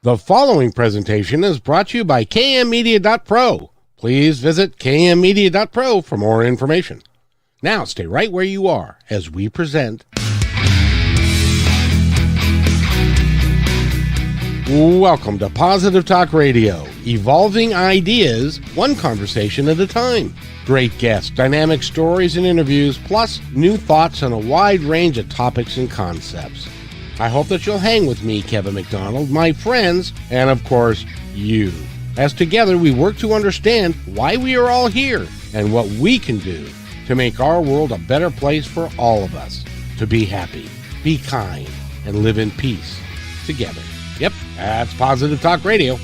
The following presentation is brought to you by kmmedia.pro. Please visit kmmedia.pro for more information. Now stay right where you are as we present. Welcome to Positive Talk Radio, evolving ideas, one conversation at a time. Great guests, dynamic stories and interviews, plus new thoughts on a wide range of topics and concepts. I hope that you'll hang with me, Kevin McDonald, my friends, and of course, you. As together we work to understand why we are all here and what we can do to make our world a better place for all of us. To be happy, be kind, and live in peace together. Yep, that's Positive Talk Radio.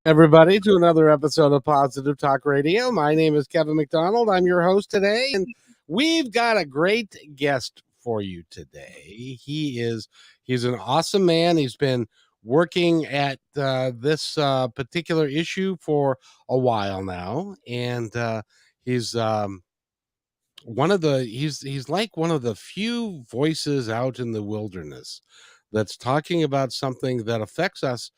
Everybody, to another episode of Positive Talk Radio. My name is Kevin McDonald. I'm your host today, and we've got a great guest for you today. He's an awesome man. He's been working at this particular issue for a while now, and he's like one of the few voices out in the wilderness that's talking about something that affects us.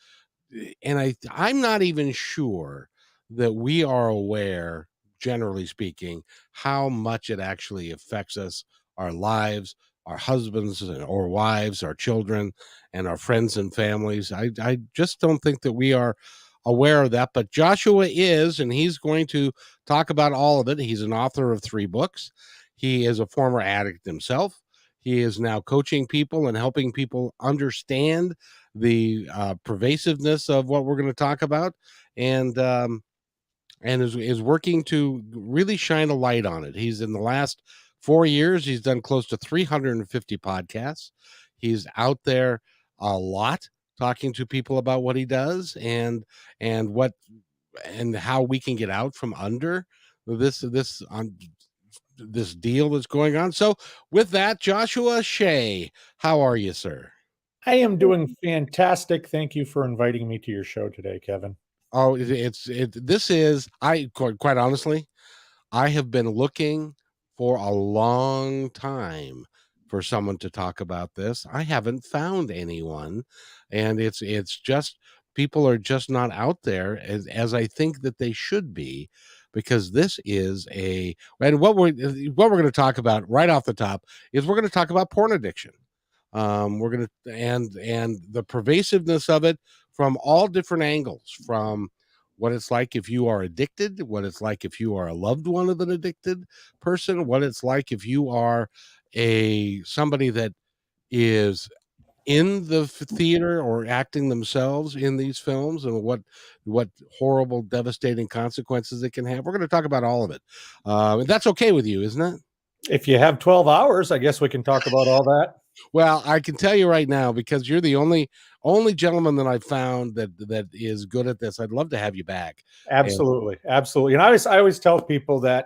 And I'm not even sure that we are aware, generally speaking, how much it actually affects us, our lives, our husbands or wives, our children, and our friends and families. I just don't think that we are aware of that. But Joshua is, and he's going to talk about all of it. He's an author of 3 books. He is a former addict himself. He is now coaching people and helping people understand the pervasiveness of what we're going to talk about, and is working to really shine a light on it. He's in the last 4 years, he's done close to 350 podcasts. He's out there a lot talking to people about what he does and how we can get out from under this deal that's going on. So with that, Joshua Shea, how are you, sir? I am doing fantastic. Thank you for inviting me to your show today, Kevin. Oh, quite honestly, I have been looking for a long time for someone to talk about this. I haven't found anyone, and it's just people are just not out there as I think that they should be, because this is and what we're going to talk about right off the top is we're going to talk about porn addiction. We're going to and the pervasiveness of it from all different angles, from what it's like if you are addicted, what it's like if you are a loved one of an addicted person, what it's like if you are somebody that is in the theater or acting themselves in these films, and what horrible, devastating consequences it can have. We're going to talk about all of it. That's okay with you, isn't it? If you have 12 hours, I guess we can talk about all that. Well, I can tell you right now, because you're the only gentleman that I've found that is good at this. I'd love to have you back. Absolutely. Absolutely. And I always tell people that,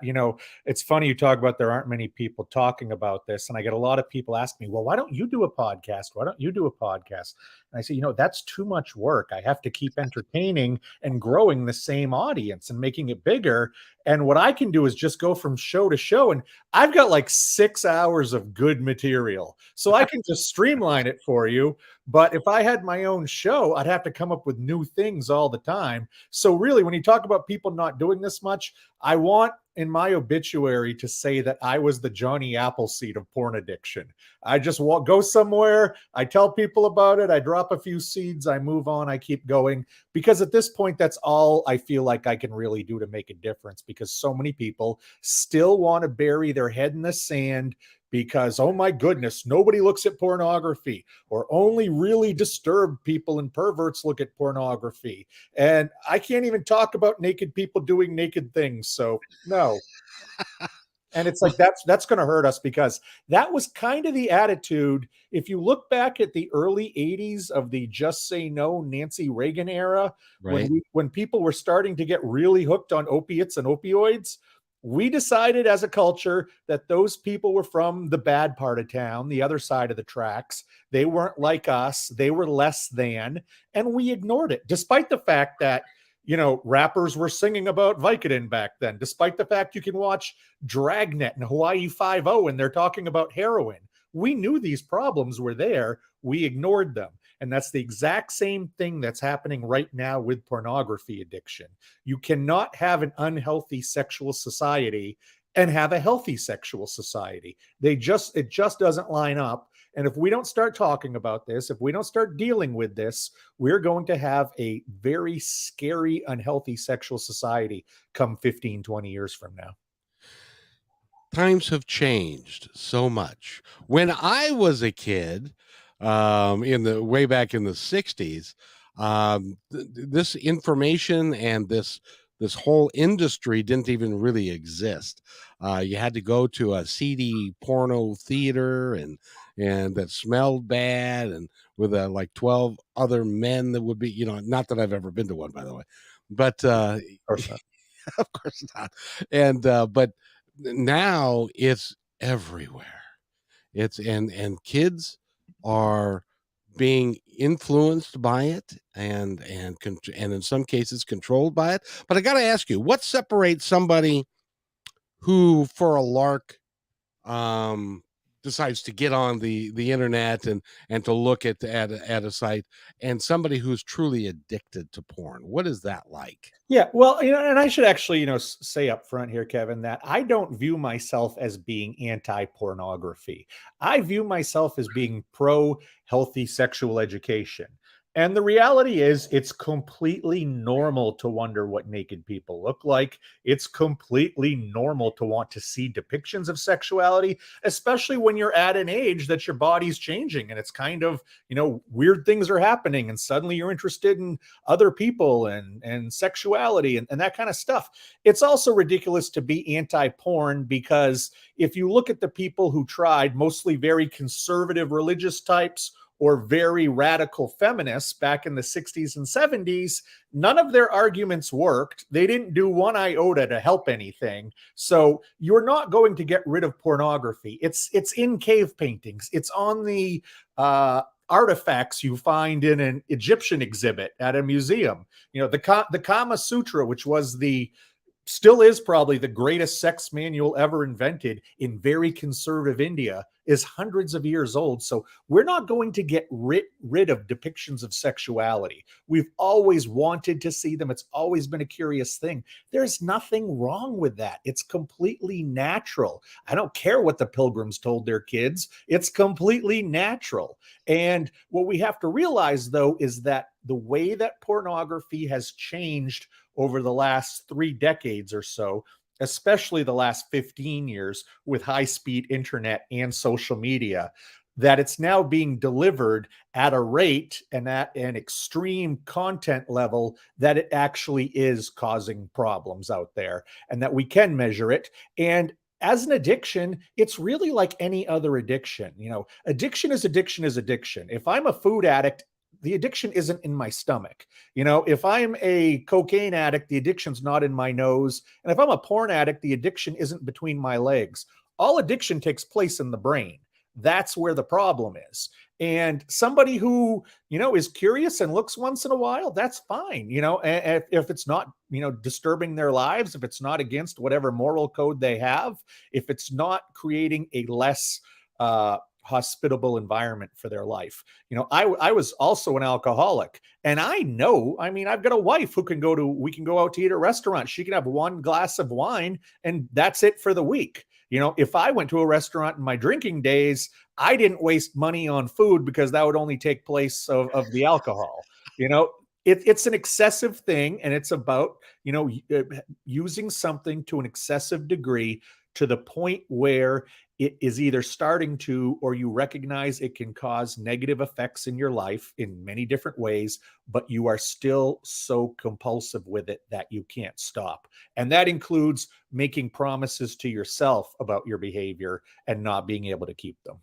it's funny you talk about there aren't many people talking about this. And I get a lot of people ask me, well, why don't you do a podcast? Why don't you do a podcast? And I say, that's too much work. I have to keep entertaining and growing the same audience and making it bigger. And what I can do is just go from show to show. And I've got like 6 hours of good material. So I can just streamline it for you. But if I had my own show, I'd have to come up with new things all the time. So really, when you talk about people not doing this much, I want in my obituary to say that I was the Johnny Appleseed of porn addiction. I just go somewhere, I tell people about it, I drop a few seeds, I move on, I keep going. Because at this point, that's all I feel like I can really do to make a difference, because so many people still want to bury their head in the sand because, oh my goodness, nobody looks at pornography, or only really disturbed people and perverts look at pornography. And I can't even talk about naked people doing naked things. So no. And it's like, that's going to hurt us, because that was kind of the attitude. If you look back at the early 80s of the Just Say No Nancy Reagan era, right, when people were starting to get really hooked on opiates and opioids, we decided as a culture that those people were from the bad part of town, the other side of the tracks. They weren't like us. They were less than, and we ignored it, despite the fact that rappers were singing about Vicodin back then, despite the fact you can watch Dragnet and Hawaii 5-0 and they're talking about heroin. We knew these problems were there. We ignored them. And that's the exact same thing that's happening right now with pornography addiction. You cannot have an unhealthy sexual society and have a healthy sexual society. It just doesn't line up. And if we don't start talking about this, if we don't start dealing with this, we're going to have a very scary, unhealthy sexual society come 15, 20 years from now. Times have changed so much. When I was a kid, in the way back in the 60s, this information and this whole industry didn't even really exist. You had to go to a seedy porno theater and that smelled bad and with like 12 other men that would be, not that I've ever been to one, by the way, but Of course not. of course not. And but now it's everywhere. And kids are being influenced by it and in some cases controlled by it. But I got to ask you, what separates somebody who for a lark decides to get on the internet and to look at a site and somebody who's truly addicted to porn? What is that like? Yeah, well, and I should actually, say up front here, Kevin, that I don't view myself as being anti-pornography. I view myself as being pro healthy sexual education. And the reality is, it's completely normal to wonder what naked people look like. It's completely normal to want to see depictions of sexuality, especially when you're at an age that your body's changing and it's kind of, weird things are happening and suddenly you're interested in other people and sexuality and that kind of stuff. It's also ridiculous to be anti-porn because if you look at the people who tried, mostly very conservative religious types or very radical feminists back in the 60s and 70s, none of their arguments worked. They didn't do one iota to help anything. So you're not going to get rid of pornography. It's in cave paintings. It's on the artifacts you find in an Egyptian exhibit at a museum. The Kama Sutra, which still is probably the greatest sex manual ever invented in very conservative India, is hundreds of years old. So we're not going to get rid of depictions of sexuality. We've always wanted to see them. It's always been a curious thing. There's nothing wrong with that. It's completely natural. I don't care what the pilgrims told their kids. It's completely natural. And what we have to realize, though, is that the way that pornography has changed over the last 3 decades or so, especially the last 15 years with high-speed internet and social media, that it's now being delivered at a rate and at an extreme content level that it actually is causing problems out there and that we can measure it. And as an addiction, it's really like any other addiction. Addiction is addiction is addiction. If I'm a food addict, the addiction isn't in my stomach. If I'm a cocaine addict, the addiction's not in my nose. And if I'm a porn addict, the addiction isn't between my legs. All addiction takes place in the brain. That's where the problem is. And somebody who, is curious and looks once in a while, that's fine. And if it's not, disturbing their lives, if it's not against whatever moral code they have, if it's not creating a less, hospitable environment for their life. I was also an alcoholic and I've got a wife who we can go out to eat at a restaurant. She can have one glass of wine and that's it for the week. If I went to a restaurant in my drinking days, I didn't waste money on food because that would only take place of the alcohol. It's an excessive thing and it's about, using something to an excessive degree to the point where it is either starting to, or you recognize it can cause negative effects in your life in many different ways, but you are still so compulsive with it that you can't stop. And that includes making promises to yourself about your behavior and not being able to keep them.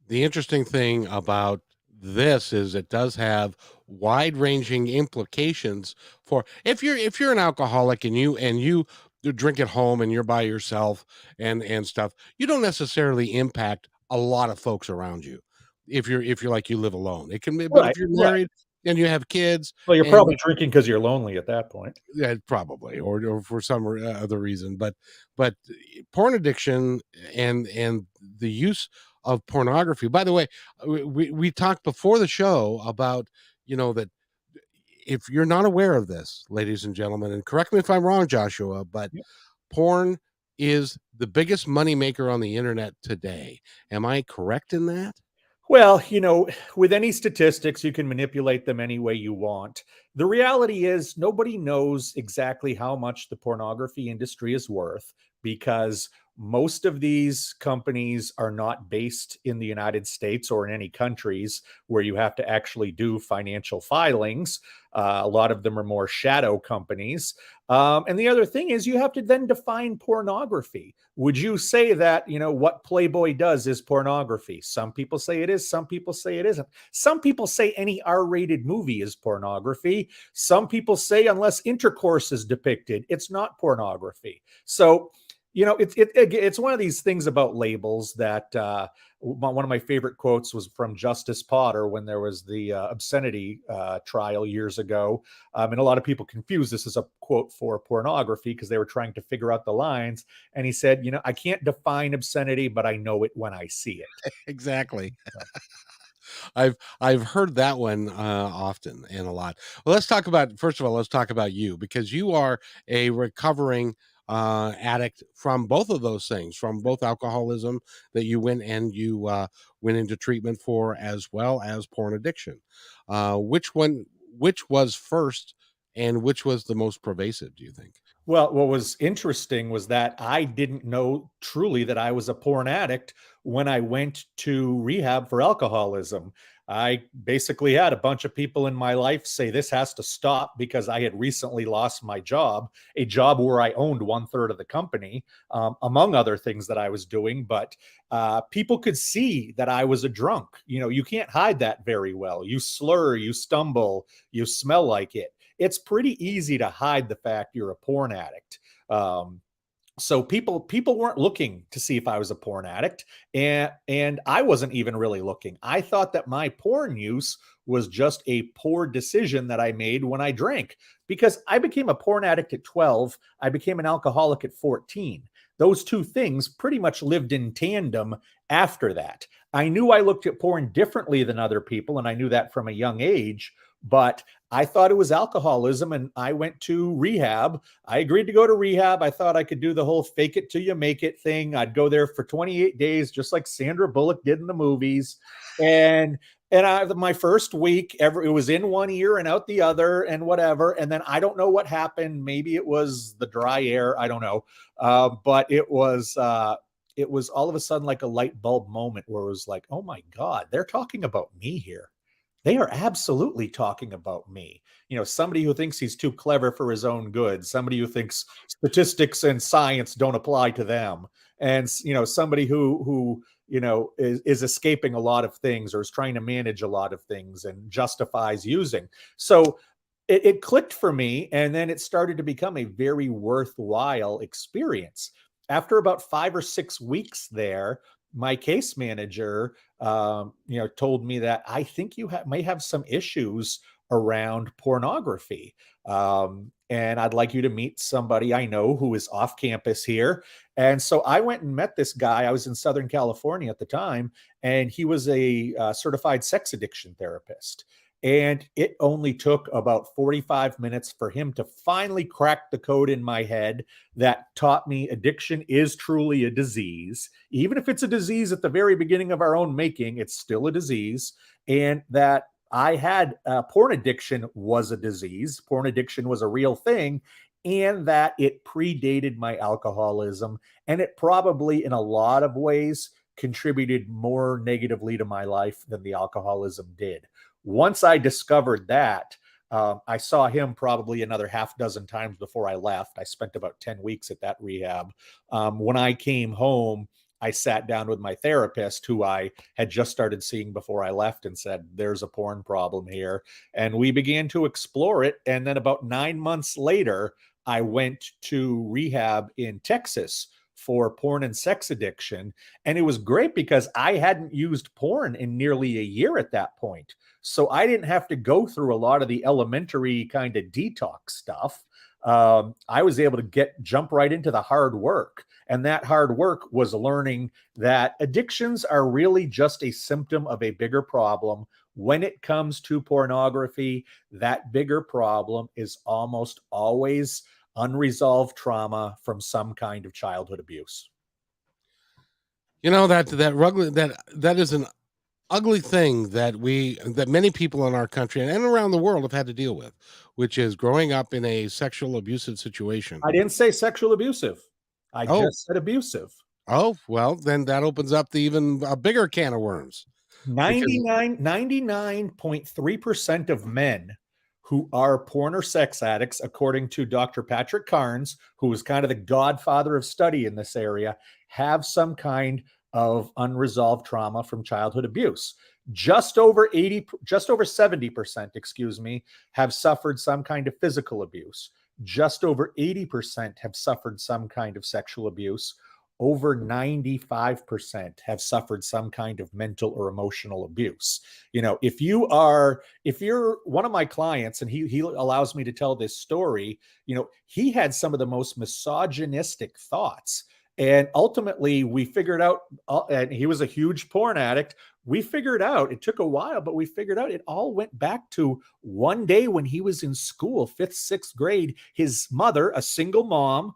The interesting thing about this is it does have wide-ranging implications for if you're an alcoholic and you drink at home and you're by yourself and stuff, you don't necessarily impact a lot of folks around you. If you're like you live alone, it can be, but if Right, you're right. married, and you have kids, Well, you're and probably drinking because you're lonely at that point. yeah, probably, or for some other reason, but porn addiction and the use of pornography. By the way, we talked before the show about, that if you're not aware of this, ladies and gentlemen, and correct me if I'm wrong, Joshua, but Yep. porn is the biggest moneymaker on the internet today. Am I correct in that? Well, with any statistics, you can manipulate them any way you want. The reality is, nobody knows exactly how much the pornography industry is worth because most of these companies are not based in the United States or in any countries where you have to actually do financial filings. A lot of them are more shadow companies. And the other thing is, you have to then define pornography. Would you say that, what Playboy does is pornography? Some people say it is. Some people say it isn't. Some people say any R-rated movie is pornography. Some people say unless intercourse is depicted, it's not pornography. So, it's one of these things about labels that one of my favorite quotes was from Justice Potter when there was the obscenity trial years ago. And a lot of people confuse this as a quote for pornography because they were trying to figure out the lines. And he said, I can't define obscenity, but I know it when I see it. Exactly. I've heard that one often and a lot. Well, first of all, let's talk about you, because you are a recovering addict from both of those things, from both alcoholism that you went into treatment for, as well as porn addiction. Which was first, and which was the most pervasive, do you think? Well, what was interesting was that I didn't know truly that I was a porn addict when I went to rehab for alcoholism. I basically had a bunch of people in my life say this has to stop because I had recently lost my job, a job where I owned 1/3 of the company, among other things that I was doing. But people could see that I was a drunk. You can't hide that very well. You slur, you stumble, you smell like it. It's pretty easy to hide the fact you're a porn addict. So people weren't looking to see if I was a porn addict, and I wasn't even really looking. I thought that my porn use was just a poor decision that I made when I drank, because I became a porn addict at 12. I became an alcoholic at 14. Those two things pretty much lived in tandem after that. I knew I looked at porn differently than other people, and I knew that from a young age, but I thought it was alcoholism, and I went to rehab. I agreed to go to rehab. I thought I could do the whole fake it till you make it thing. I'd go there for 28 days, just like Sandra Bullock did in the movies. And my first week, it was in one ear and out the other and whatever. And then I don't know what happened. Maybe it was the dry air. I don't know. But it was all of a sudden like a light bulb moment where it was like, oh my God, they're talking about me here. They are absolutely talking about me. Somebody who thinks he's too clever for his own good, somebody who thinks statistics and science don't apply to them. And, somebody who is escaping a lot of things or is trying to manage a lot of things and justifies using. So it clicked for me. And then it started to become a very worthwhile experience. After about 5 or 6 weeks there, my case manager, told me that I think you may have some issues around pornography. And I'd like you to meet somebody I know who is off campus here. And so I went and met this guy. I was in Southern California at the time, and he was a certified sex addiction therapist. And it only took about 45 minutes for him to finally crack the code in my head that taught me addiction is truly a disease. Even if it's a disease at the very beginning of our own making, it's still a disease. And that I had porn addiction was a disease. Porn addiction was a real thing. And that it predated my alcoholism. And it probably, in a lot of ways, contributed more negatively to my life than the alcoholism did. Once I discovered that, I saw him probably another half dozen times before I left. I spent about 10 weeks at that rehab. When I came home, I sat down with my therapist, who I had just started seeing before I left, and said, there's a porn problem here. And we began to explore it. And then about 9 months later, I went to rehab in Texas, for porn and sex addiction. And it was great because I hadn't used porn in nearly a year at that point. So I didn't have to go through a lot of the elementary kind of detox stuff. I was able to jump right into the hard work. And that hard work was learning that addictions are really just a symptom of a bigger problem. When it comes to pornography, that bigger problem is almost always unresolved trauma from some kind of childhood abuse. You know, that is an ugly thing that many people in our country and around the world have had to deal with, which is growing up in a sexual abusive situation. I didn't say sexual abusive. I Oh. just said abusive. Oh, well, then that opens up the even a bigger can of worms. 99.3% of men who are porn or sex addicts, according to Dr. Patrick Carnes, who is kind of the godfather of study in this area, have some kind of unresolved trauma from childhood abuse. Just over 70%, have suffered some kind of physical abuse. Just over 80% have suffered some kind of sexual abuse. Over 95% have suffered some kind of mental or emotional abuse. You know, if you're one of my clients, and he allows me to tell this story, you know, he had some of the most misogynistic thoughts. And ultimately we figured out, and he was a huge porn addict. We figured out, it took a while, but we figured out it all went back to one day when he was in school, 5th, 6th grade. His mother, a single mom,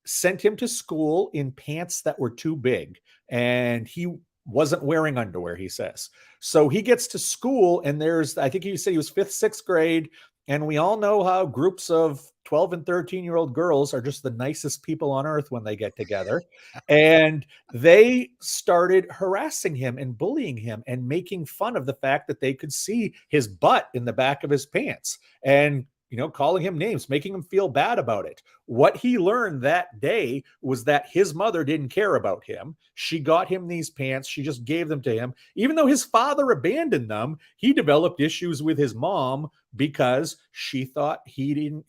sent him to school in pants that were too big, and he wasn't wearing underwear, he says. So he gets to school, and I think he said he was 5th, 6th grade. And we all know how groups of 12 and 13-year-old girls are just the nicest people on earth when they get together. And they started harassing him and bullying him and making fun of the fact that they could see his butt in the back of his pants, and calling him names, making him feel bad about it. What he learned that day was that his mother didn't care about him. She got him these pants. She just gave them to him. Even though his father abandoned them, he developed issues with his mom because he thought she didn't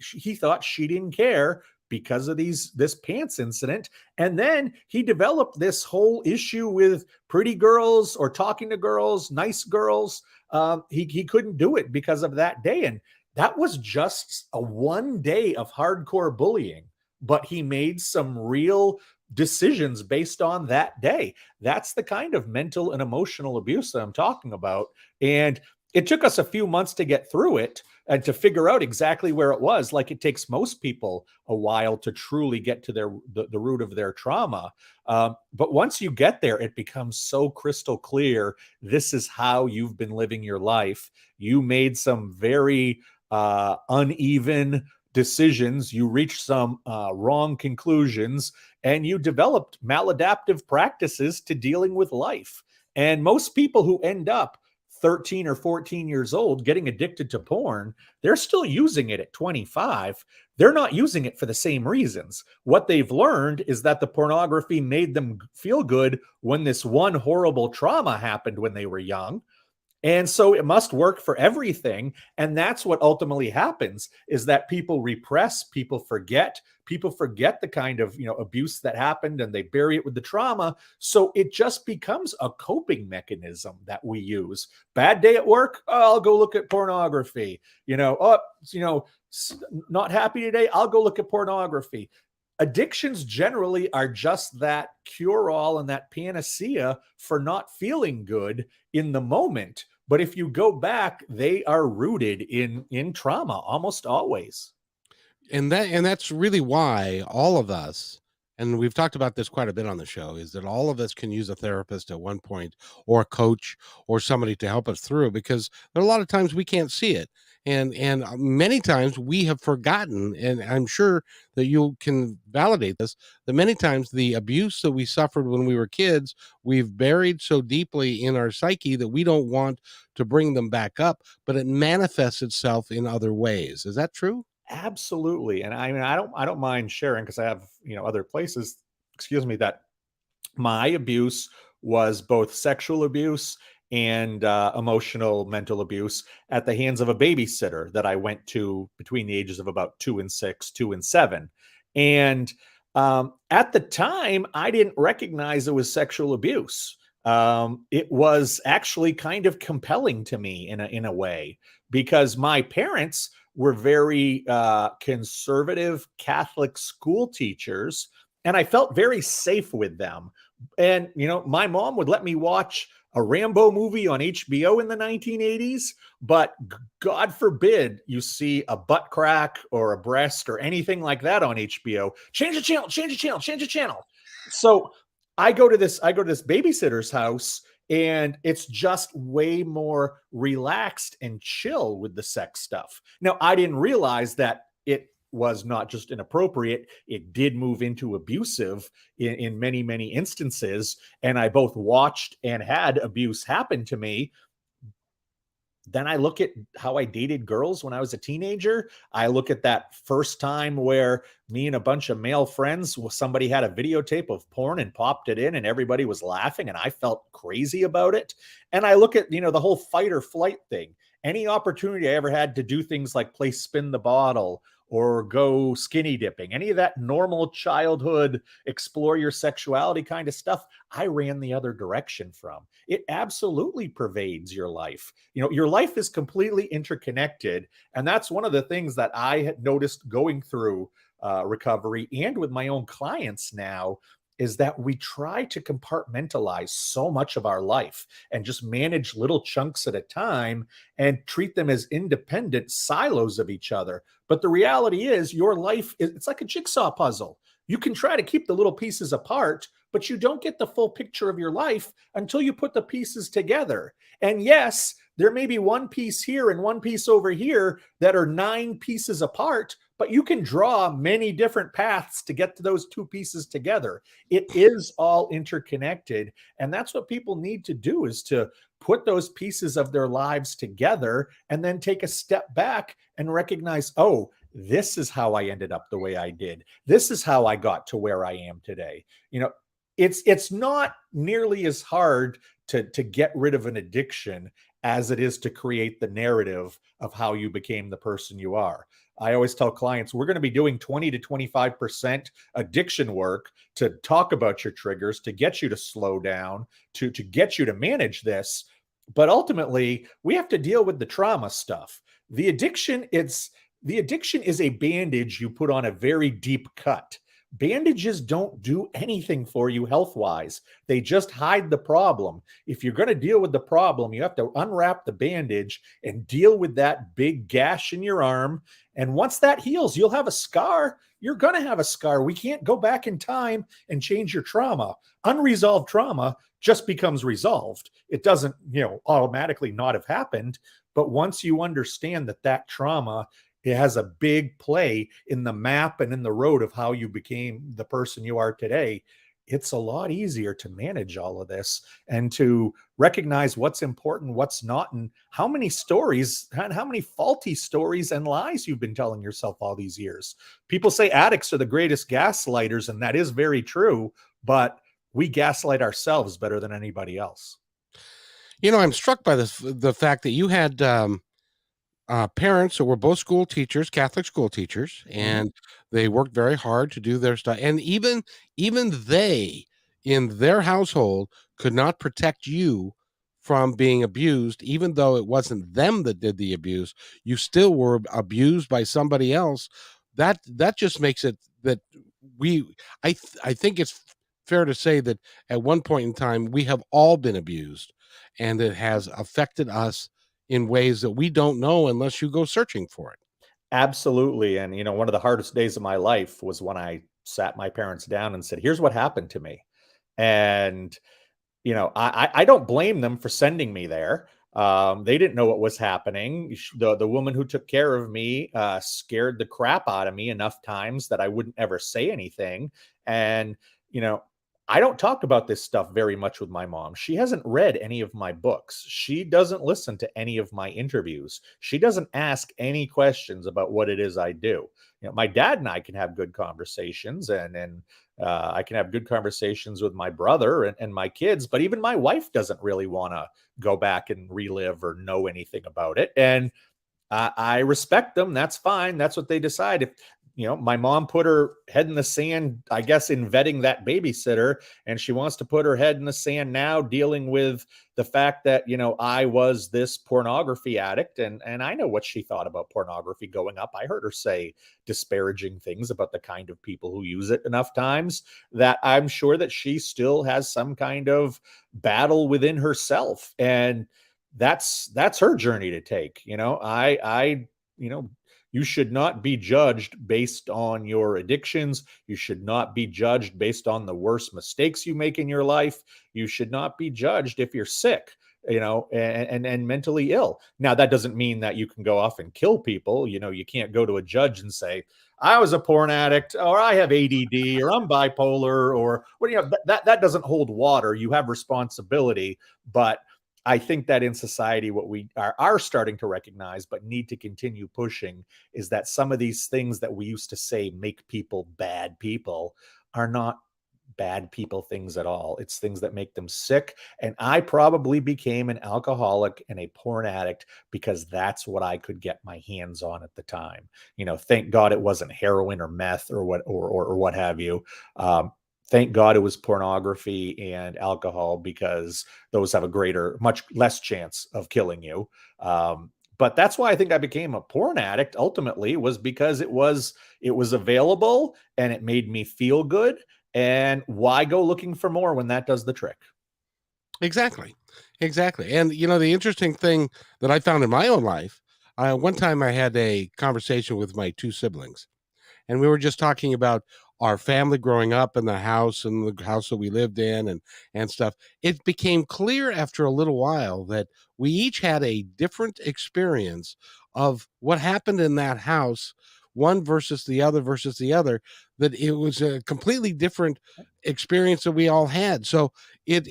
care because of this pants incident. And then he developed this whole issue with pretty girls or talking to girls, nice girls. He couldn't do it because of that day. And that was just a one day of hardcore bullying, but he made some real decisions based on that day. That's the kind of mental and emotional abuse that I'm talking about. And it took us a few months to get through it and to figure out exactly where it was. Like it takes most people a while to truly get to the root of their trauma. But once you get there, it becomes so crystal clear. This is how you've been living your life. You made some very uneven decisions. You reached some wrong conclusions, and you developed maladaptive practices to dealing with life. And most people who end up 13 or 14 years old getting addicted to porn, they're still using it at 25. They're not using it for the same reasons. What they've learned is that the pornography made them feel good when this one horrible trauma happened when they were young. And so it must work for everything. And that's what ultimately happens, is that people repress, people forget the kind of, abuse that happened, and they bury it with the trauma. So it just becomes a coping mechanism that we use. Bad day at work, I'll go look at pornography. Not happy today, I'll go look at pornography. Addictions generally are just that cure-all and that panacea for not feeling good in the moment. But if you go back, they are rooted in trauma almost always. And that's really why all of us, and we've talked about this quite a bit on the show, is that all of us can use a therapist at one point, or a coach, or somebody to help us through, because there are a lot of times we can't see it. And many times we have forgotten, and I'm sure that you can validate this, that many times the abuse that we suffered when we were kids, we've buried so deeply in our psyche that we don't want to bring them back up, but it manifests itself in other ways. Is that true? Absolutely. And I mean, I don't mind sharing, because I have, other places, that my abuse was both sexual abuse and emotional mental abuse at the hands of a babysitter that I went to between the ages of about 2 and 6, 2 and 7. And At the time, I didn't recognize it was sexual abuse. It was actually kind of compelling to me in a way, because my parents were very conservative Catholic school teachers, and I felt very safe with them. And my mom would let me watch a Rambo movie on HBO in the 1980s, but God forbid you see a butt crack or a breast or anything like that on HBO. Change the channel, change the channel, change the channel. So I go to this babysitter's house, and it's just way more relaxed and chill with the sex stuff. Now, I didn't realize that it was not just inappropriate, it did move into abusive in many, many instances. And I both watched and had abuse happen to me. Then I look at how I dated girls when I was a teenager. I look at that first time where me and a bunch of male friends, somebody had a videotape of porn and popped it in, and everybody was laughing, and I felt crazy about it. And I look at, the whole fight or flight thing. Any opportunity I ever had to do things like play spin the bottle or go skinny dipping, any of that normal childhood, explore your sexuality kind of stuff, I ran the other direction from. It absolutely pervades your life. Your life is completely interconnected. And that's one of the things that I had noticed going through recovery and with my own clients now, is that we try to compartmentalize so much of our life and just manage little chunks at a time and treat them as independent silos of each other. But the reality is, your life it's like a jigsaw puzzle. You can try to keep the little pieces apart, but you don't get the full picture of your life until you put the pieces together. And yes, there may be one piece here and one piece over here that are 9 pieces apart, but you can draw many different paths to get to those 2 pieces together. It is all interconnected. And that's what people need to do, is to put those pieces of their lives together and then take a step back and recognize, oh, this is how I ended up the way I did. This is how I got to where I am today. It's not nearly as hard to get rid of an addiction as it is to create the narrative of how you became the person you are. I always tell clients, we're going to be doing 20 to 25% addiction work to talk about your triggers, to get you to slow down, to get you to manage this. But ultimately, we have to deal with the trauma stuff. The addiction is a bandage you put on a very deep cut. Bandages don't do anything for you health-wise. They just hide the problem. If you're going to deal with the problem, you have to unwrap the bandage and deal with that big gash in your arm. And once that heals, you'll have a scar. You're going to have a scar. We can't go back in time and change your trauma. Unresolved trauma just becomes resolved. It doesn't, automatically not have happened. But once you understand that trauma, it has a big play in the map and in the road of how you became the person you are today, it's a lot easier to manage all of this and to recognize what's important, what's not, and how many stories and how many faulty stories and lies you've been telling yourself all these years. People say addicts are the greatest gaslighters, and that is very true, but we gaslight ourselves better than anybody else. I'm struck by the fact that you had parents who were both school teachers, Catholic school teachers, and they worked very hard to do their stuff. And even they, in their household, could not protect you from being abused, even though it wasn't them that did the abuse. You still were abused by somebody else. That just makes it that I think it's fair to say that at one point in time we have all been abused, and it has affected us in ways that we don't know unless you go searching for it. Absolutely. And, one of the hardest days of my life was when I sat my parents down and said, here's what happened to me. And, I don't blame them for sending me there. They didn't know what was happening. The woman who took care of me scared the crap out of me enough times that I wouldn't ever say anything. And, I don't talk about this stuff very much with my mom. She hasn't read any of my books. She doesn't listen to any of my interviews. She doesn't ask any questions about what it is I do. My dad and I can have good conversations, and I can have good conversations with my brother and my kids, but even my wife doesn't really want to go back and relive or know anything about it. And I respect them. That's fine. That's what they decide. If my mom put her head in the sand, I guess, in vetting that babysitter, and she wants to put her head in the sand now dealing with the fact that, I was this pornography addict, and I know what she thought about pornography going up. I heard her say disparaging things about the kind of people who use it enough times that I'm sure that she still has some kind of battle within herself. And that's her journey to take. You should not be judged based on your addictions. You should not be judged based on the worst mistakes you make in your life. You should not be judged if you're sick, and mentally ill. Now, that doesn't mean that you can go off and kill people. You can't go to a judge and say, I was a porn addict, or I have ADD, or I'm bipolar, or that doesn't hold water. You have responsibility, but I think that in society, what we are starting to recognize, but need to continue pushing, is that some of these things that we used to say make people bad people are not bad people things at all. It's things that make them sick. And I probably became an alcoholic and a porn addict because that's what I could get my hands on at the time. Thank God it wasn't heroin or meth or what have you. Thank God it was pornography and alcohol, because those have a much less chance of killing you. But that's why I think I became a porn addict ultimately, was because it was available and it made me feel good. And why go looking for more when that does the trick? Exactly. And the interesting thing that I found in my own life, one time I had a conversation with my two siblings, and we were just talking about our family growing up in the house and the house that we lived in and stuff. It became clear after a little while that we each had a different experience of what happened in that house, one versus the other, that it was a completely different experience that we all had. So it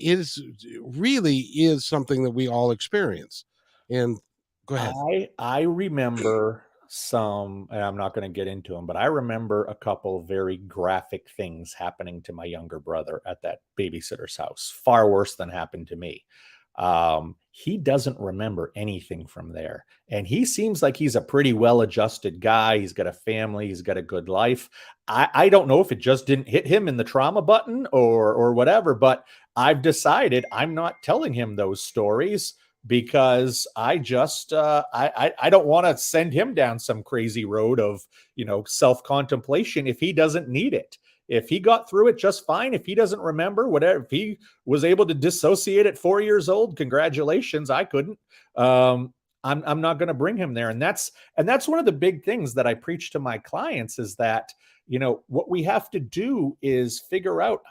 really is something that we all experience. And go ahead. I remember some, and I'm not going to get into them, but I remember a couple very graphic things happening to my younger brother at that babysitter's house, far worse than happened to me. He doesn't remember anything from there. And he seems like he's a pretty well-adjusted guy. He's got a family. He's got a good life. I don't know if it just didn't hit him in the trauma button or whatever, but I've decided I'm not telling him those stories, because I just I don't want to send him down some crazy road of self-contemplation if he doesn't need it. If he got through it just fine, if he doesn't remember whatever, if he was able to dissociate at 4 years old, congratulations. I couldn't. I'm not going to bring him there, and that's one of the big things that I preach to my clients, is that what we have to do is figure out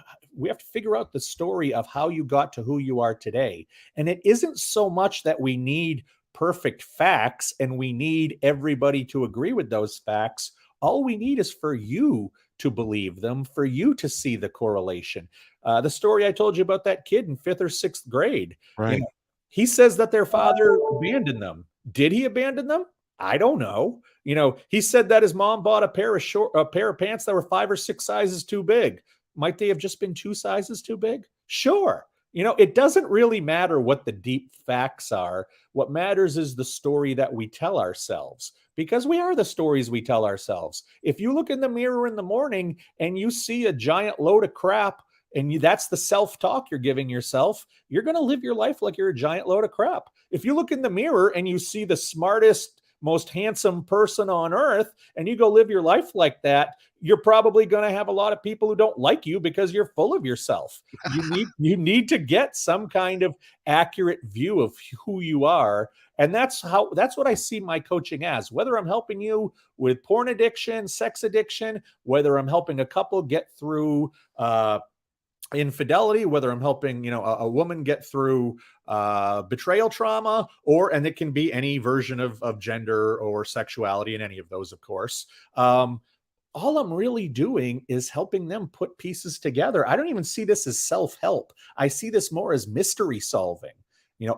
the story of how you got to who you are today. And it isn't so much that we need perfect facts and we need everybody to agree with those facts. All we need is for you to believe them, for you to see the correlation. The story I told you about that kid in 5th or 6th grade, Right. he says that their father abandoned them. Did he abandon them? I don't know. He said that his mom bought a pair of pants that were 5 or 6 sizes too big. Might they have just been 2 sizes too big? Sure. It doesn't really matter what the deep facts are. What matters is the story that we tell ourselves, because we are the stories we tell ourselves. If you look in the mirror in the morning and you see a giant load of crap, and that's the self-talk you're giving yourself, you're going to live your life like you're a giant load of crap. If you look in the mirror and you see the smartest, most handsome person on earth, and you go live your life like that, you're probably going to have a lot of people who don't like you because you're full of yourself. You need to get some kind of accurate view of who you are. And that's what I see my coaching as. Whether I'm helping you with porn addiction, sex addiction, whether I'm helping a couple get through infidelity, whether I'm helping a woman get through betrayal trauma, and it can be any version of gender or sexuality, in any of those, of course. All I'm really doing is helping them put pieces together. I don't even see this as self-help. I see this more as mystery solving.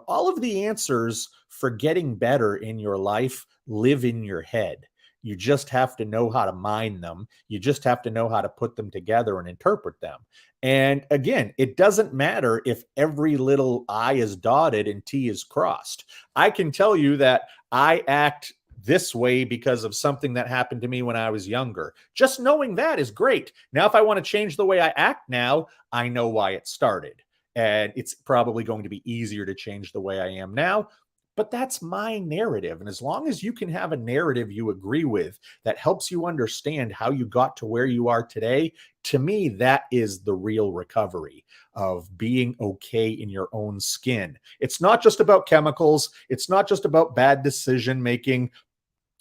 All of the answers for getting better in your life live in your head. You just have to know how to mine them. You just have to know how to put them together and interpret them. And again, it doesn't matter if every little I is dotted and T is crossed. I can tell you that I act this way because of something that happened to me when I was younger. Just knowing that is great. Now, if I want to change the way I act now, I know why it started. And it's probably going to be easier to change the way I am now. But that's my narrative. And as long as you can have a narrative you agree with that helps you understand how you got to where you are today, to me, that is the real recovery of being okay in your own skin. It's not just about chemicals. It's not just about bad decision making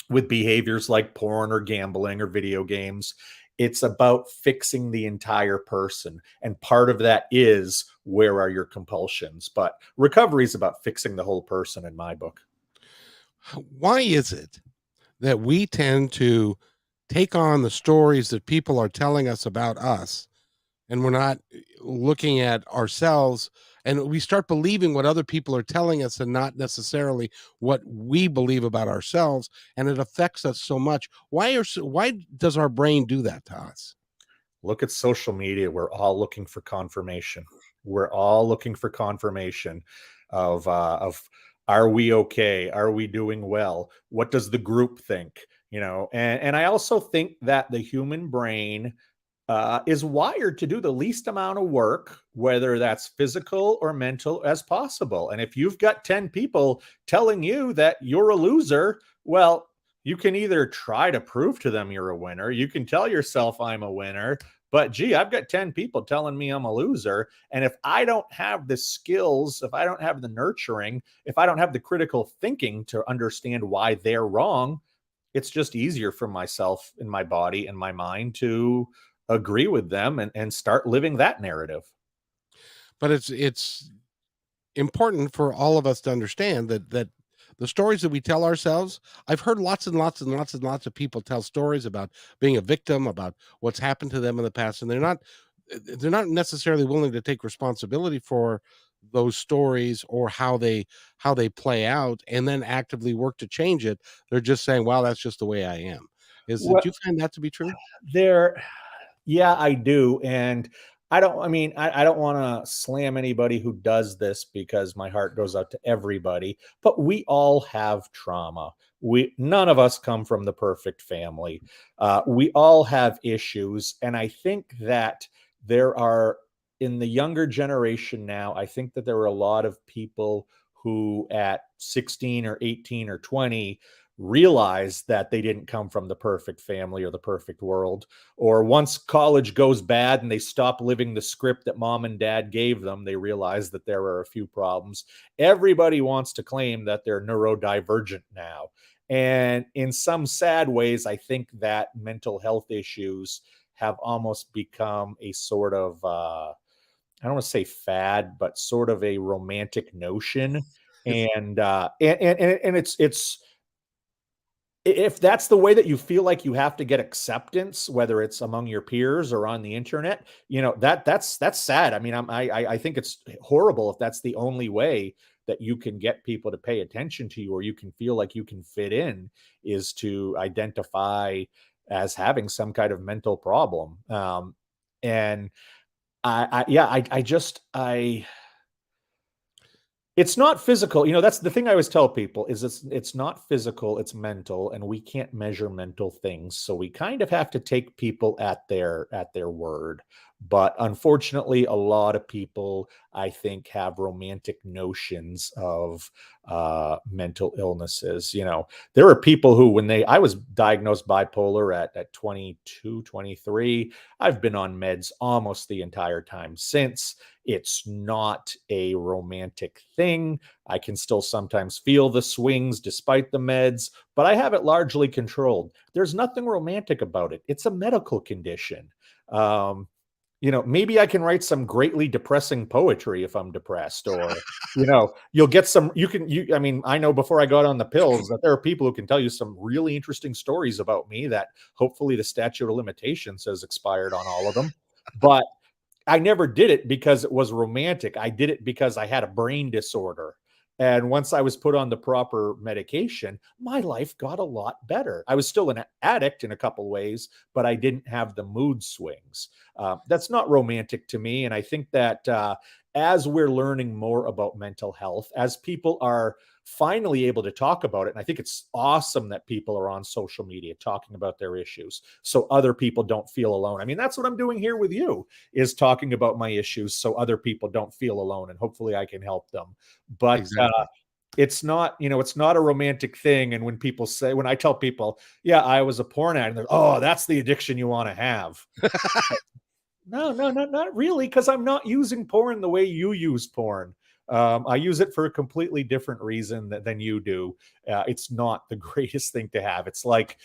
with behaviors like porn or gambling or video games. It's about fixing the entire person. And part of that is, where are your compulsions? But recovery is about fixing the whole person in my book. Why is it that we tend to take on the stories that people are telling us about us, and we're not looking at ourselves, and we start believing what other people are telling us and not necessarily what we believe about ourselves, and it affects us so much? Why does our brain do that to us? Look at social media. We're all looking for confirmation. We're all looking for confirmation of are we okay? Are we doing well? What does the group think? And I also think that the human brain is wired to do the least amount of work, whether that's physical or mental, as possible. And if you've got 10 people telling you that you're a loser, well, you can either try to prove to them you're a winner. You can tell yourself I'm a winner, but gee, I've got 10 people telling me I'm a loser. And if I don't have the skills, if I don't have the nurturing, if I don't have the critical thinking to understand why they're wrong, it's just easier for myself and my body and my mind to agree with them and start living that narrative. But it's important for all of us to understand that the stories that we tell ourselves, I've heard lots and lots and lots and lots of people tell stories about being a victim, about what's happened to them in the past, and they're not necessarily willing to take responsibility for those stories or how they play out and then actively work to change it. They're just saying, wow, that's just the way I am. Do What you find that to be true? there Yeah, I do. And I don't want to slam anybody who does this, because my heart goes out to everybody, but we all have trauma. None of us come from the perfect family. We all have issues. And I think that there are, in the younger generation now, I think that there are a lot of people who at 16 or 18 or 20 realize that they didn't come from the perfect family or the perfect world. Or once college goes bad and they stop living the script that mom and dad gave them, they realize that there are a few problems. Everybody wants to claim that they're neurodivergent now. And in some sad ways, I think that mental health issues have almost become a sort of, I don't want to say fad, but sort of a romantic notion. It's And it's if that's the way that you feel like you have to get acceptance, whether it's among your peers or on the internet, that's sad. I mean, I think it's horrible if that's the only way that you can get people to pay attention to you, or you can feel like you can fit in, is to identify as having some kind of mental problem. And yeah, I just I it's not physical. That's the thing I always tell people, is it's not physical, it's mental, and we can't measure mental things. So we kind of have to take people at their word. But unfortunately, a lot of people, I think, have romantic notions of mental illnesses. There are people who, I was diagnosed bipolar at 22, 23. I've been on meds almost the entire time since. It's not a romantic thing. I can still sometimes feel the swings despite the meds, but I have it largely controlled. There's nothing romantic about it. It's a medical condition. Maybe I can write some greatly depressing poetry if I'm depressed, or, you'll get I mean, I know before I got on the pills that there are people who can tell you some really interesting stories about me that hopefully the statute of limitations has expired on all of them. But I never did it because it was romantic. I did it because I had a brain disorder. And once I was put on the proper medication, my life got a lot better. I was still an addict in a couple ways, but I didn't have the mood swings. That's not romantic to me. And I think that as we're learning more about mental health, as people are finally able to talk about it. And I think it's awesome that people are on social media talking about their issues so other people don't feel alone. I mean, that's what I'm doing here with you, is talking about my issues so other people don't feel alone, and hopefully I can help them. But Exactly. it's not, it's not a romantic thing. And when I tell people, yeah, I was a porn addict, they're, oh, that's the addiction you want to have. No, not really, because I'm not using porn the way you use porn. I use it for a completely different reason than you do. It's not the greatest thing to have. It's like,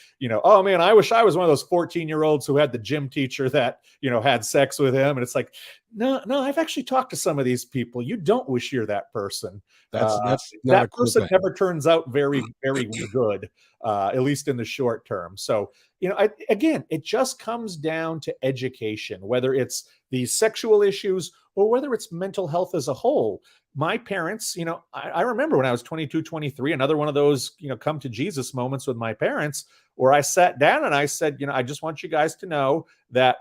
oh man, I wish I was one of those 14-year-olds who had the gym teacher that, had sex with him. And it's like, no, I've actually talked to some of these people. You don't wish you're that person. That's not a That cool person thing. never turns out very, very good, at least in the short term. So, again, it just comes down to education, whether it's these sexual issues or whether it's mental health as a whole. My parents, I remember when I was 22, 23, another one of those, come to Jesus moments with my parents, where I sat down and I said, I just want you guys to know that,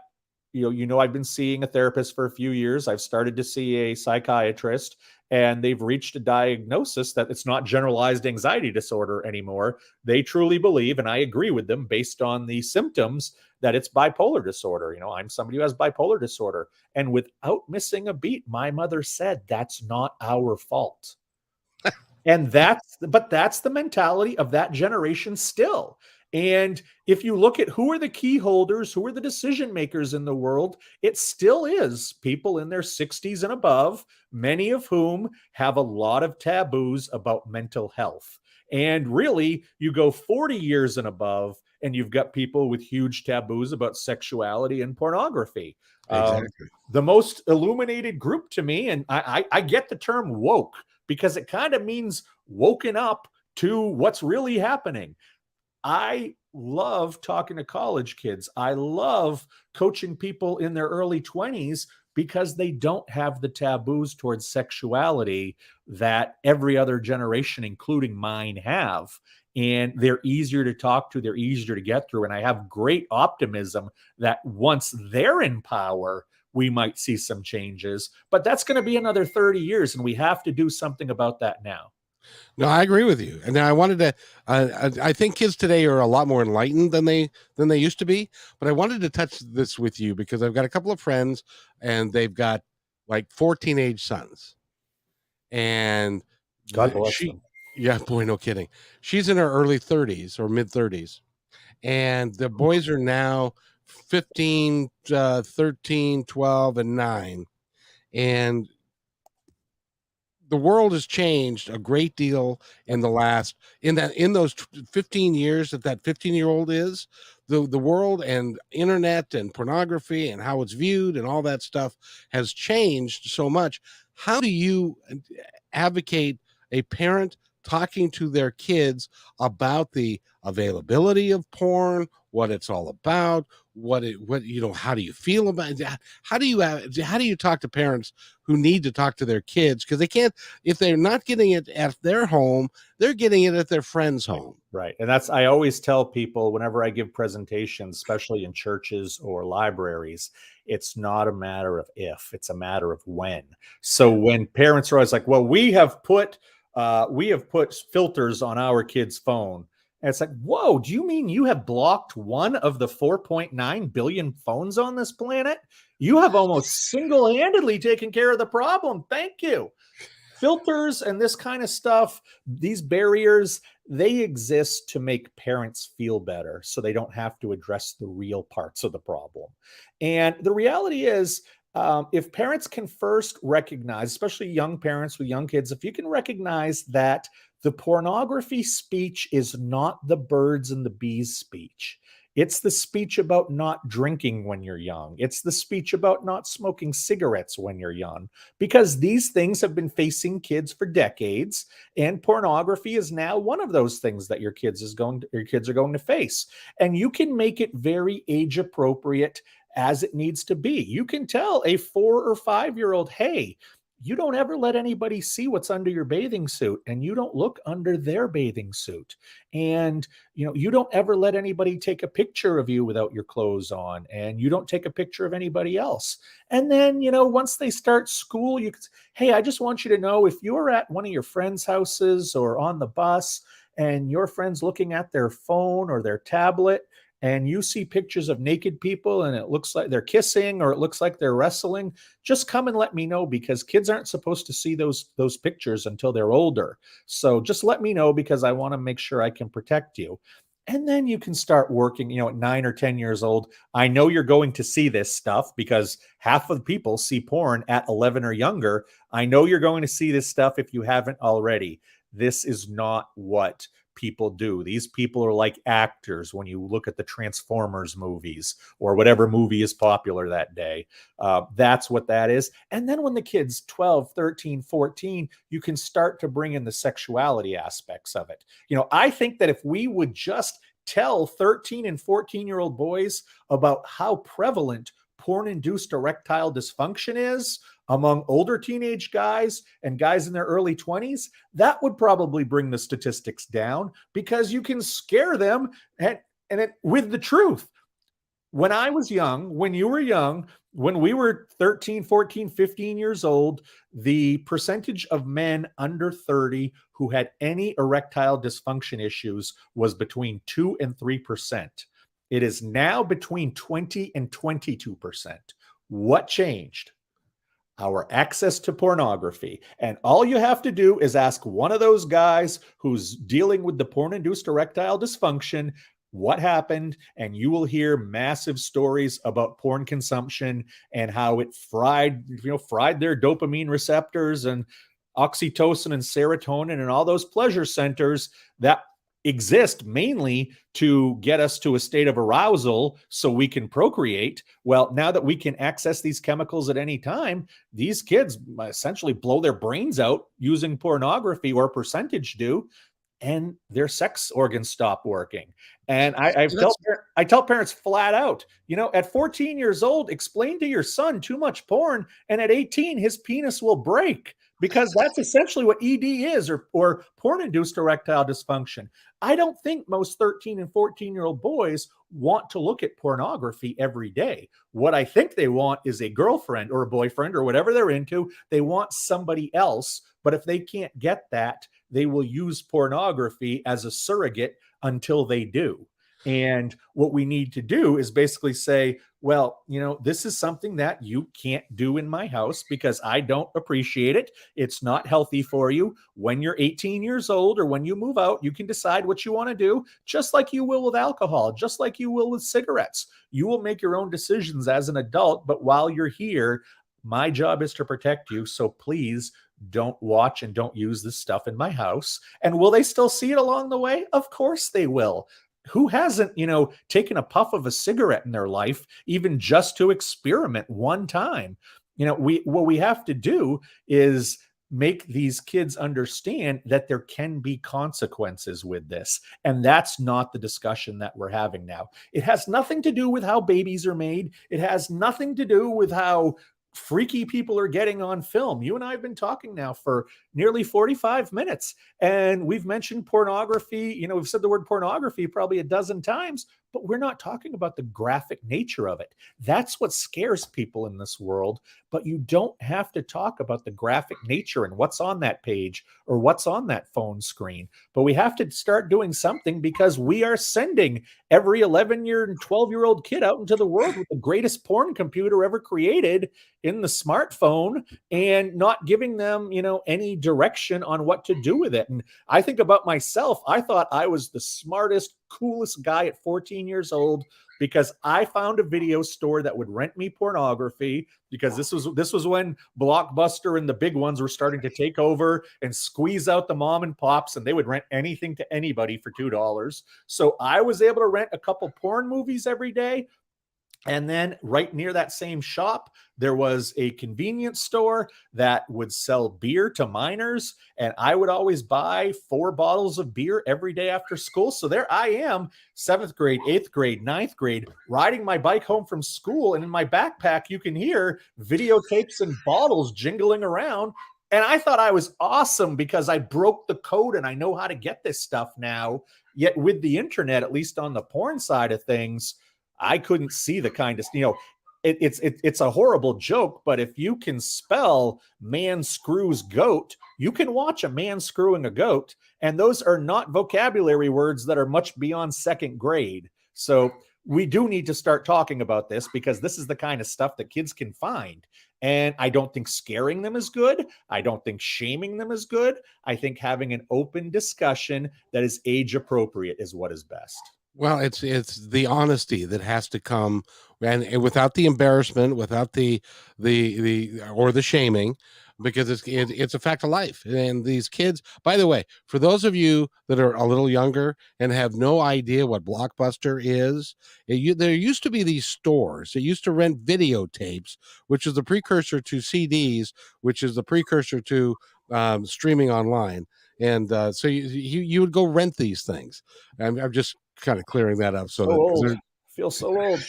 I've been seeing a therapist for a few years. I've started to see a psychiatrist, and they've reached a diagnosis that it's not generalized anxiety disorder anymore. They truly believe, and I agree with them based on the symptoms, that it's bipolar disorder. I'm somebody who has bipolar disorder. And without missing a beat, my mother said, that's not our fault. And that's the mentality of that generation still. And if you look at who are the key holders, who are the decision makers in the world, it still is people in their 60s and above, many of whom have a lot of taboos about mental health. And really, you go 40 years and above, and you've got people with huge taboos about sexuality and pornography. Exactly. The most illuminated group to me, and I get the term woke, because it kind of means woken up to what's really happening. I love talking to college kids. I love coaching people in their early 20s, because they don't have the taboos towards sexuality that every other generation, including mine, have. And they're easier to talk to, they're easier to get through. And I have great optimism that once they're in power, we might see some changes. But that's going to be another 30 years, and we have to do something about that now. No, I agree with you. And I wanted to. I think kids today are a lot more enlightened than they used to be. But I wanted to touch this with you because I've got a couple of friends, and they've got like 4 teenage sons, and God bless them. yeah, boy, no kidding. She's in her early 30s or mid 30s, and the boys are now 15, 13, 12, and 9, and the world has changed a great deal in those 15 years that 15-year-old is. The world and internet and pornography and how it's viewed and all that stuff has changed so much. How do you advocate a parent talking to their kids about the availability of porn, what it's all about, how do you feel about it? How do you talk to parents who need to talk to their kids, because they can't, if they're not getting it at their home, they're getting it at their friend's home. Right. And I always tell people whenever I give presentations, especially in churches or libraries, it's not a matter of if, it's a matter of when. So when parents are always like, well, we have put filters on our kid's phone. And it's like, whoa, do you mean you have blocked one of the 4.9 billion phones on this planet? You have almost single-handedly taken care of the problem. Thank you. Filters and this kind of stuff, these barriers, they exist to make parents feel better so they don't have to address the real parts of the problem. And the reality is, if parents can first recognize, especially young parents with young kids, if you can recognize that the pornography speech is not the birds and the bees speech. It's the speech about not drinking when you're young. It's the speech about not smoking cigarettes when you're young, because these things have been facing kids for decades, and pornography is now one of those things that your kids are going to face. And you can make it very age appropriate as it needs to be. You can tell a 4 or 5-year-old, hey, you don't ever let anybody see what's under your bathing suit, and you don't look under their bathing suit. And, you don't ever let anybody take a picture of you without your clothes on, and you don't take a picture of anybody else. And then, once they start school, you can say, hey, I just want you to know, if you're at one of your friends' houses or on the bus and your friend's looking at their phone or their tablet, and you see pictures of naked people and it looks like they're kissing or it looks like they're wrestling, just come and let me know, because kids aren't supposed to see those pictures until they're older. So just let me know, because I want to make sure I can protect you. And then you can start working, at 9 or 10 years old. I know you're going to see this stuff because half of the people see porn at 11 or younger. I know you're going to see this stuff if you haven't already. This is not what people do. These people are like actors when you look at the Transformers movies or whatever movie is popular that day. That's what that is. And then when the kid's 12, 13, 14, you can start to bring in the sexuality aspects of it. I think that if we would just tell 13 and 14-year-old boys about how prevalent porn-induced erectile dysfunction is among older teenage guys and guys in their early 20s, that would probably bring the statistics down, because you can scare them with the truth. When I was young, when you were young, when we were 13, 14, 15 years old, the percentage of men under 30 who had any erectile dysfunction issues was between 2 and 3%. It is now between 20 and 22%. What changed? Our access to pornography. And all you have to do is ask one of those guys who's dealing with the porn-induced erectile dysfunction what happened, and you will hear massive stories about porn consumption and how it fried their dopamine receptors and oxytocin and serotonin and all those pleasure centers that exist mainly to get us to a state of arousal so we can procreate. Well, now that we can access these chemicals at any time, these kids essentially blow their brains out using pornography, or percentage do, and their sex organs stop working. And I tell parents flat out, at 14 years old, explain to your son too much porn, and at 18, his penis will break, because that's essentially what ED is, or porn-induced erectile dysfunction. I don't think most 13 and 14-year-old boys want to look at pornography every day. What I think they want is a girlfriend or a boyfriend or whatever they're into. They want somebody else, but if they can't get that, they will use pornography as a surrogate until they do. And what we need to do is basically say, well, this is something that you can't do in my house because I don't appreciate it. It's not healthy for you. When you're 18 years old or when you move out, you can decide what you want to do, just like you will with alcohol, just like you will with cigarettes. You will make your own decisions as an adult, but while you're here, my job is to protect you. So please don't watch and don't use this stuff in my house. And will they still see it along the way? Of course they will. Who hasn't, taken a puff of a cigarette in their life, even just to experiment one time? What we have to do is make these kids understand that there can be consequences with this. And that's not the discussion that we're having now. It has nothing to do with how babies are made. It has nothing to do with how freaky people are getting on film. You and I have been talking now for nearly 45 minutes, and we've mentioned pornography. We've said the word pornography probably a dozen times, but we're not talking about the graphic nature of it. That's what scares people in this world. But you don't have to talk about the graphic nature and what's on that page or what's on that phone screen. But we have to start doing something, because we are sending every 11-year and 12-year-old kid out into the world with the greatest porn computer ever created in the smartphone, and not giving them, any direction on what to do with it. And I think about myself. I thought I was the smartest, coolest guy at 14 years old, because I found a video store that would rent me pornography, because this was when Blockbuster and the big ones were starting to take over and squeeze out the mom and pops, and they would rent anything to anybody for $2. So I was able to rent a couple porn movies every day. And then right near that same shop, there was a convenience store that would sell beer to minors. And I would always buy 4 bottles of beer every day after school. So there I am, 7th grade, 8th grade, 9th grade, riding my bike home from school. And in my backpack, you can hear videotapes and bottles jingling around. And I thought I was awesome because I broke the code and I know how to get this stuff now. Yet with the internet, at least on the porn side of things, I couldn't see the kind of, it's a horrible joke, but if you can spell man screws goat, you can watch a man screwing a goat. And those are not vocabulary words that are much beyond 2nd grade. So we do need to start talking about this because this is the kind of stuff that kids can find. And I don't think scaring them is good. I don't think shaming them is good. I think having an open discussion that is age appropriate is what is best. Well, it's the honesty that has to come, and without the embarrassment, without the or the shaming, because it's a fact of life. And these kids, by the way, for those of you that are a little younger and have no idea what Blockbuster is, there used to be these stores that used to rent videotapes, which is the precursor to CDs, which is the precursor to streaming online. And so you would go rent these things. I'm just kind of clearing that up so old. that I feel so old.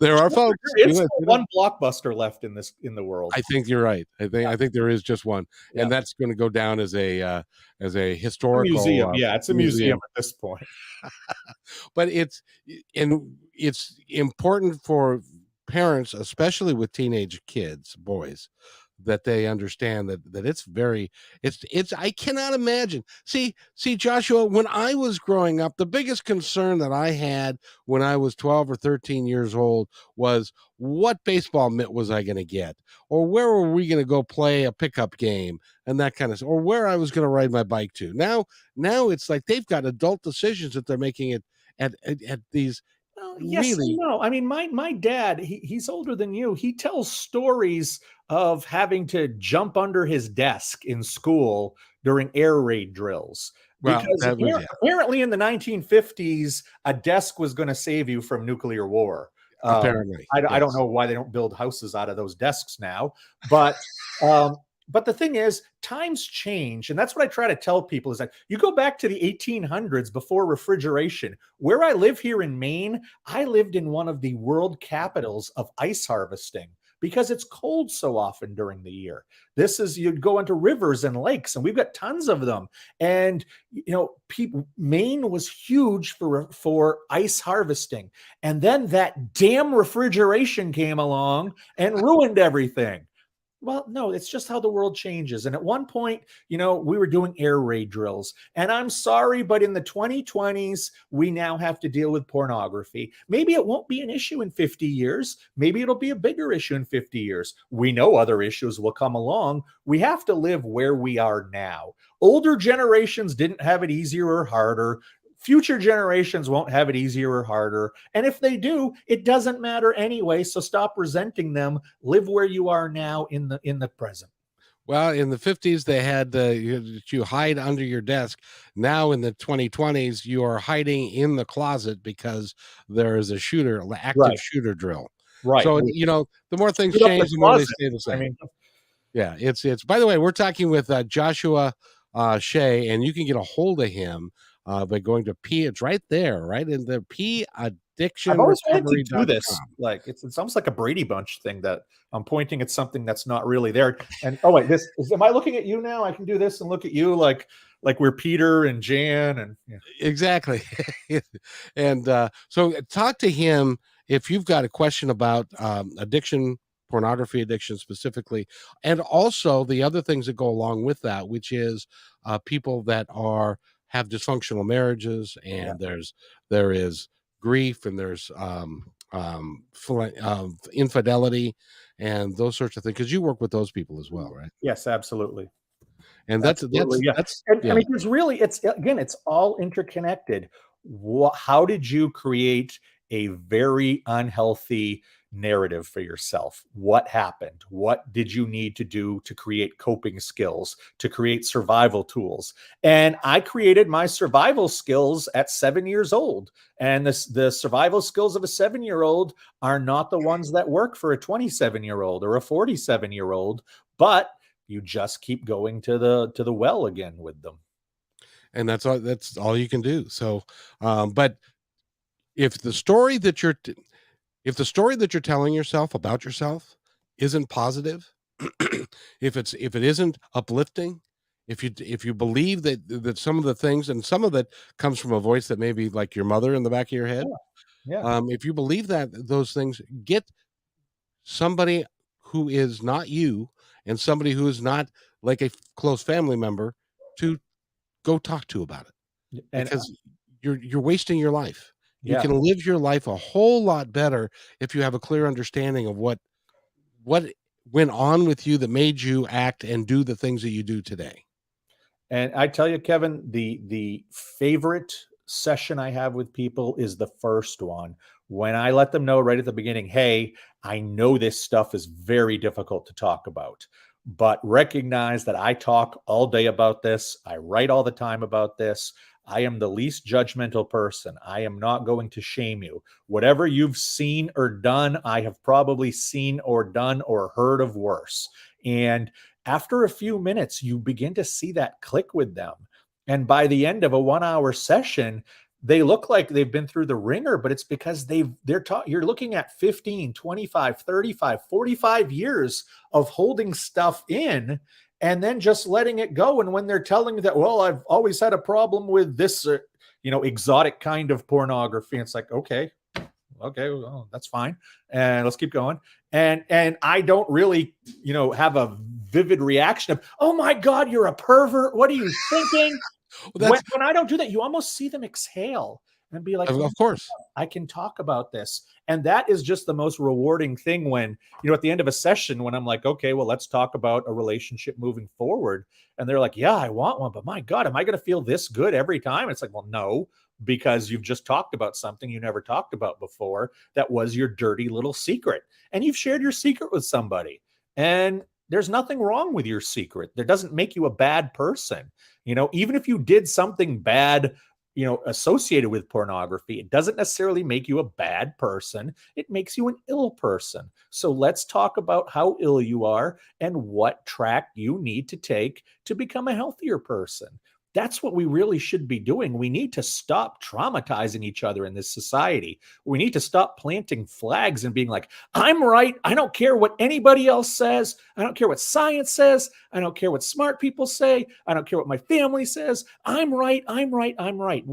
there are folks. It's one Blockbuster left in the world. I think you're right. I think there is just one, and that's going to go down as a historical museum. It's a museum at this point. But it's important for parents, especially with teenage kids, boys, that they understand that it's I cannot imagine. See, Joshua, when I was growing up, the biggest concern that I had when I was 12 or 13 years old was what baseball mitt was I going to get, or where were we going to go play a pickup game and that kind of stuff, or where I was going to ride my bike to. Now it's like they've got adult decisions that they're making it at these. Yes, really? no. I mean, my dad, he's older than you. He tells stories of having to jump under his desk in school during air raid drills. Because apparently in the 1950s, a desk was going to save you from nuclear war. Apparently. I don't know why they don't build houses out of those desks now, but the thing is, times change. And that's what I try to tell people is that you go back to the 1800s before refrigeration. Where I live here in Maine, I lived in one of the world capitals of ice harvesting because it's cold so often during the year. You'd go into rivers and lakes, and we've got tons of them. And, Maine was huge for ice harvesting. And then that damn refrigeration came along and ruined everything. Well, no, it's just how the world changes. And at one point, we were doing air raid drills. And I'm sorry, but in the 2020s, we now have to deal with pornography. Maybe it won't be an issue in 50 years. Maybe it'll be a bigger issue in 50 years. We know other issues will come along. We have to live where we are now. Older generations didn't have it easier or harder. Future generations won't have it easier or harder. And if they do, it doesn't matter anyway. So stop resenting them. Live where you are now in the present. Well, in the 50s, they had you hide under your desk. Now in the 2020s, you are hiding in the closet because there is an active shooter drill. Right. So, the more things change, the more they stay the same. It's, by the way, we're talking with Joshua Shea, and you can get a hold of him by going to P. It's right there, right in the P Addiction. I've always wanted to do this. Like it's almost like a Brady Bunch thing that I'm pointing at something that's not really there. And wait, am I looking at you now? I can do this and look at you like we're Peter and Jan and exactly. And so talk to him if you've got a question about addiction, pornography addiction specifically, and also the other things that go along with that, which is people that have dysfunctional marriages, and there is grief, and there's infidelity, and those sorts of things. Because you work with those people as well, right? Yes, absolutely. And that's I mean, it's all interconnected. How did you create a very unhealthy narrative for yourself. What happened? What did you need to do to create coping skills, to create survival tools? And I created my survival skills at 7 years old. And the survival skills of a 7-year-old are not the ones that work for a 27-year-old or a 47-year-old, but you just keep going to the well again with them. And that's all you can do. So but if the story that you're telling yourself about yourself isn't positive, if it isn't uplifting, if you believe that some of the things, and some of it comes from a voice that may be like your mother in the back of your head, Yeah. if you believe that those things, get somebody who is not you and somebody who is not like a close family member to go talk to about it, And because you're wasting your life. You yeah. can live your life a whole lot better if you have a clear understanding of what went on with you that made you act and do the things that you do today. And I tell you, Kevin, the favorite session I have with people is the first one, when I let them know right at the beginning, hey, I know this stuff is very difficult to talk about, but recognize that I talk all day about this. I write all the time about this. I am the least judgmental person. I am not going to shame you. Whatever you've seen or done, I have probably seen or done or heard of worse. And after a few minutes, you begin to see that click with them. And by the end of a 1 hour session, they look like they've been through the ringer, but it's because you're looking at 15, 25, 35, 45 years of holding stuff in and then just letting it go. And when they're telling you that, well, I've always had a problem with this, exotic kind of pornography, it's like, okay, well, that's fine. And let's keep going. And I don't really, have a vivid reaction of, oh my God, you're a pervert. What are you thinking? Well, When I don't do that, you almost see them exhale and be like, oh, of course. I can talk about this. And that is just the most rewarding thing when, at the end of a session, when I'm like, okay, well, let's talk about a relationship moving forward. And they're like, yeah, I want one, but my God, am I going to feel this good every time? It's like, well, no, because you've just talked about something you never talked about before. That was your dirty little secret. And you've shared your secret with somebody. And there's nothing wrong with your secret. That doesn't make you a bad person. Even if you did something bad, associated with pornography, it doesn't necessarily make you a bad person. It makes you an ill person. So let's talk about how ill you are and what track you need to take to become a healthier person. That's what we really should be doing. We need to stop traumatizing each other in this society. We need to stop planting flags and being like, I'm right. I don't care what anybody else says. I don't care what science says. I don't care what smart people say. I don't care what my family says. I'm right. I'm right. I'm right.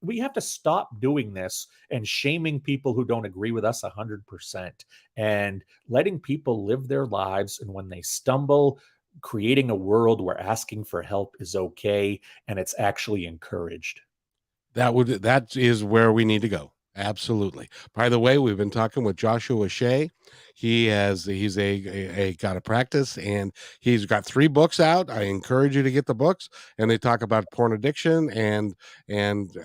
We have to stop doing this and shaming people who don't agree with us 100% and letting people live their lives. And when they stumble, creating a world where asking for help is okay and it's actually encouraged. That is where we need to go. Absolutely. By the way, we've been talking with Joshua Shea. He's got a practice, and he's got 3 books out. I encourage you to get the books, and they talk about porn addiction and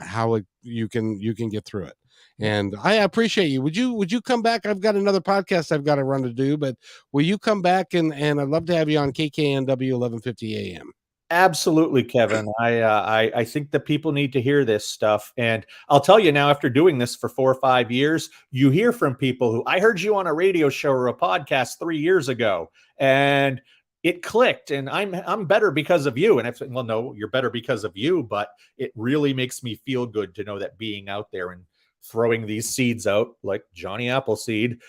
how you can get through it. And I appreciate you. Would you come back? I've got another podcast I've got to run to do, but will you come back, and I'd love to have you on KKNW 1150 AM. Absolutely, Kevin. I think that people need to hear this stuff. And I'll tell you now, after doing this for 4 or 5 years, you hear from people who, I heard you on a radio show or a podcast 3 years ago, and it clicked, and I'm better because of you. And I said, well, no, you're better because of you, but it really makes me feel good to know that being out there and throwing these seeds out like Johnny Appleseed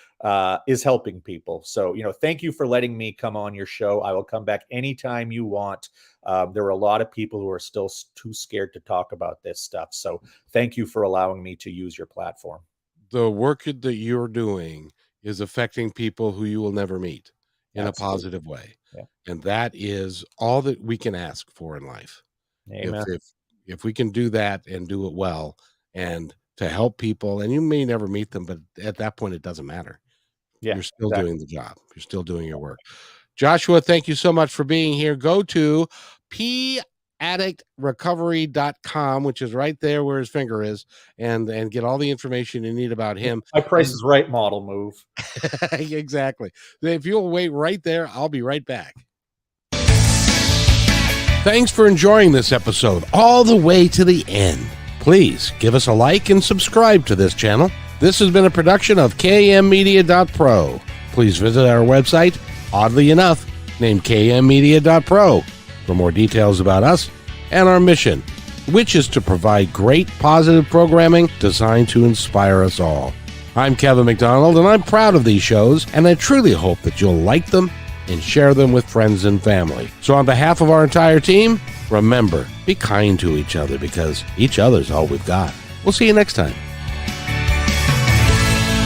is helping people. So, thank you for letting me come on your show. I will come back anytime you want. There are a lot of people who are still too scared to talk about this stuff. So thank you for allowing me to use your platform. The work that you're doing is affecting people who you will never meet in Absolutely. a positive way. Yeah. And that is all that we can ask for in life. Amen. If we can do that and do it well and to help people, and you may never meet them, but at that point, it doesn't matter. Yeah, You're still exactly. doing the job. You're still doing your work. Joshua, thank you so much for being here. Go to addictrecovery.com, which is right there where his finger is, and get all the information you need about him. My Price is Right model move. Exactly. If you'll wait right there, I'll be right back. Thanks for enjoying this episode all the way to the end. Please give us a like and subscribe to this channel. This has been a production of kmmedia.pro. Please visit our website, oddly enough, named kmmedia.pro, for more details about us and our mission, which is to provide great positive programming designed to inspire us all. I'm Kevin McDonald, and I'm proud of these shows, and I truly hope that you'll like them and share them with friends and family. So on behalf of our entire team, remember, be kind to each other because each other's all we've got. We'll see you next time.